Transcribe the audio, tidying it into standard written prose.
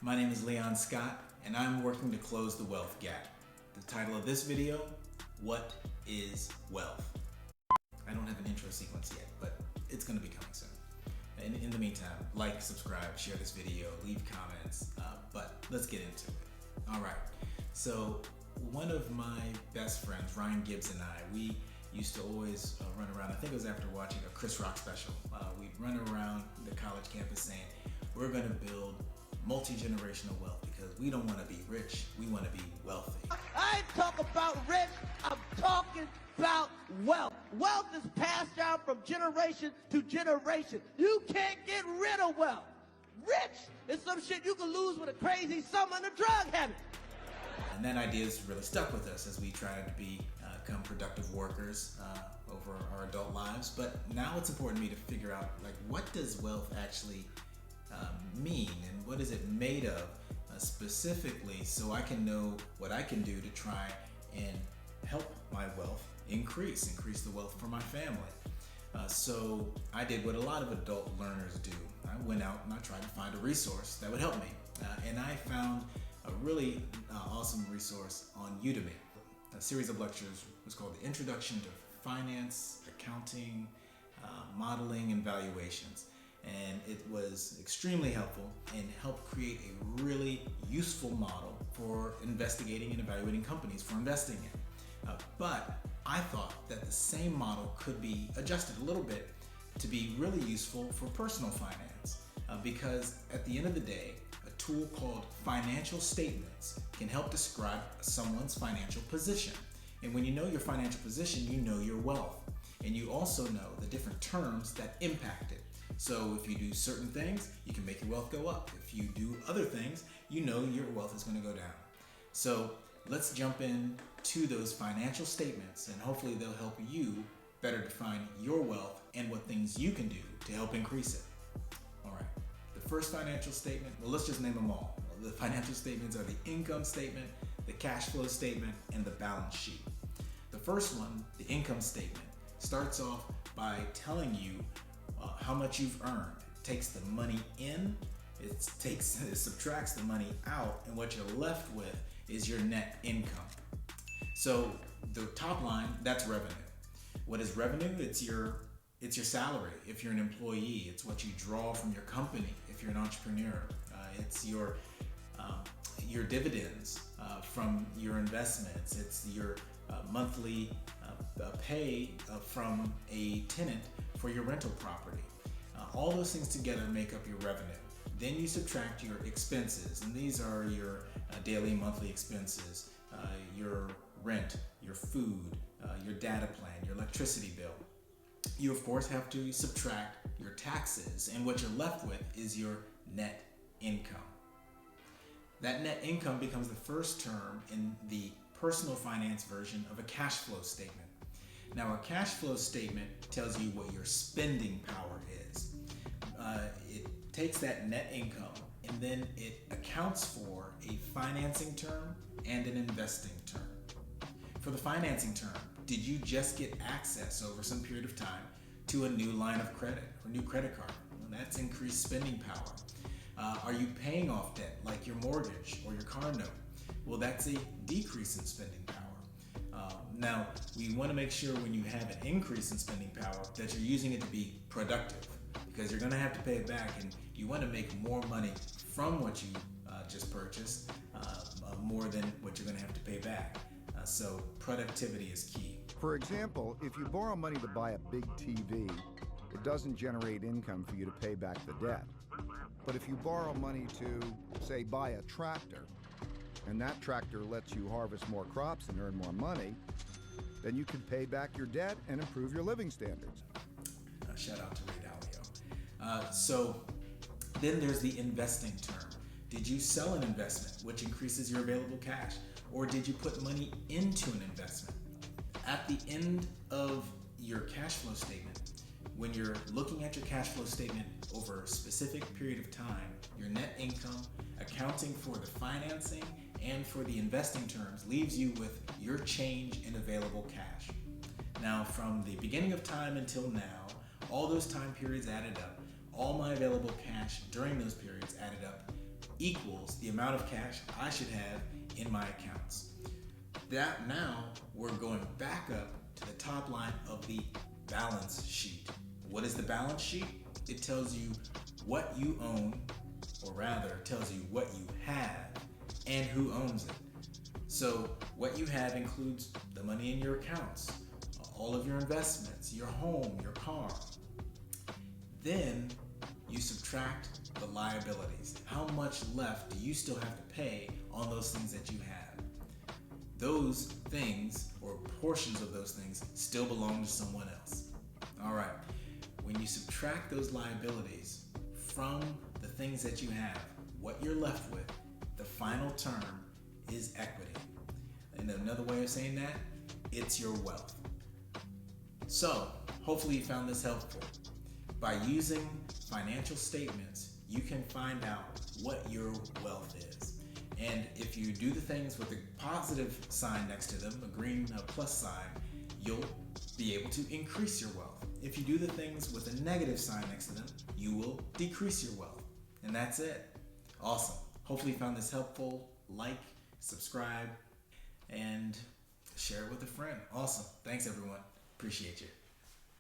My name is Leon Scott, and I'm working to close the wealth gap. The title of this video, What is Wealth? I don't have an intro sequence yet, but it's going to be coming soon. In the meantime, like, subscribe, share this video, leave comments, but let's get into it. All right, so one of my best friends, Ryan Gibbs, and I, we used to always run around. I think it was after watching a Chris Rock special. We'd run around the college campus saying, we're going to build multi-generational wealth because we don't want to be rich, we want to be wealthy. I ain't talking about rich, I'm talking about wealth. Wealth is passed down from generation to generation. You can't get rid of wealth. Rich is some shit you can lose with a crazy summer and a drug habit. And that idea has really stuck with us as we try to become productive workers over our adult lives. But now it's important to me to figure out, like, what does wealth actually mean and what is it made of specifically, so I can know what I can do to try and help my wealth increase the wealth for my family. So I did what a lot of adult learners do. I went out and I tried to find a resource that would help me. And I found a really awesome resource on Udemy. A series of lectures was called The Introduction to Finance, Accounting, Modeling, and Valuations. And it was extremely helpful and helped create a really useful model for investigating and evaluating companies for investing in. But I thought that the same model could be adjusted a little bit to be really useful for personal finance, because at the end of the day, a tool called financial statements can help describe someone's financial position. And when you know your financial position, you know your wealth, and you also know the different terms that impact it. So if you do certain things, you can make your wealth go up. If you do other things, you know your wealth is going to go down. So let's jump into those financial statements, and hopefully they'll help you better define your wealth and what things you can do to help increase it. All right, the first financial statement, well, let's just name them all. The financial statements are the income statement, the cash flow statement, and the balance sheet. The first one, the income statement, starts off by telling you how much you've earned. It takes the money in, it subtracts the money out, and what you're left with is your net income. So the top line, that's revenue. What is revenue? It's your salary. If you're an employee, it's what you draw from your company. If you're an entrepreneur, it's your dividends from your investments. It's your monthly pay from a tenant for your rental property. All those things together make up your revenue. Then you subtract your expenses, and these are your daily, monthly expenses, your rent, your food, your data plan, your electricity bill. You, of course, have to subtract your taxes, and what you're left with is your net income. That net income becomes the first term in the personal finance version of a cash flow statement. Now, a cash flow statement tells you what your spending power is. It takes that net income and then it accounts for a financing term and an investing term. For the financing term, did you just get access over some period of time to a new line of credit or new credit card? Well, that's increased spending power. Are you paying off debt like your mortgage or your car note? Well, that's a decrease in spending power. Now, we want to make sure when you have an increase in spending power that you're using it to be productive, because you're going to have to pay it back, and you want to make more money from what you just purchased, more than what you're going to have to pay back. So productivity is key. For example, if you borrow money to buy a big TV, it doesn't generate income for you to pay back the debt. But if you borrow money to, say, buy a tractor, and that tractor lets you harvest more crops and earn more money, then you can pay back your debt and improve your living standards. Shout out to Dalio. So then there's the investing term. Did you sell an investment, which increases your available cash? Or did you put money into an investment? At the end of your cash flow statement, when you're looking at your cash flow statement over a specific period of time, your net income, accounting for the financing and for the investing terms, leaves you with your change in available cash. Now, from the beginning of time until now, all those time periods added up, all my available cash during those periods added up equals the amount of cash I should have in my accounts. That now we're going back up to the top line of the balance sheet. What is the balance sheet? It tells you what you own, or rather tells you what you have and who owns it. So what you have includes the money in your accounts, all of your investments, your home, your car. Then you subtract the liabilities. How much left do you still have to pay on those things that you have? Those things, or portions of those things, still belong to someone else. All right, when you subtract those liabilities from the things that you have, what you're left with, the final term is equity. And another way of saying that, it's your wealth. So, hopefully you found this helpful. By using financial statements, you can find out what your wealth is. And if you do the things with a positive sign next to them, a green plus sign, you'll be able to increase your wealth. If you do the things with a negative sign next to them, you will decrease your wealth. And that's it. Awesome. Hopefully you found this helpful. Like, subscribe, and share it with a friend. Awesome. Thanks everyone. Appreciate you.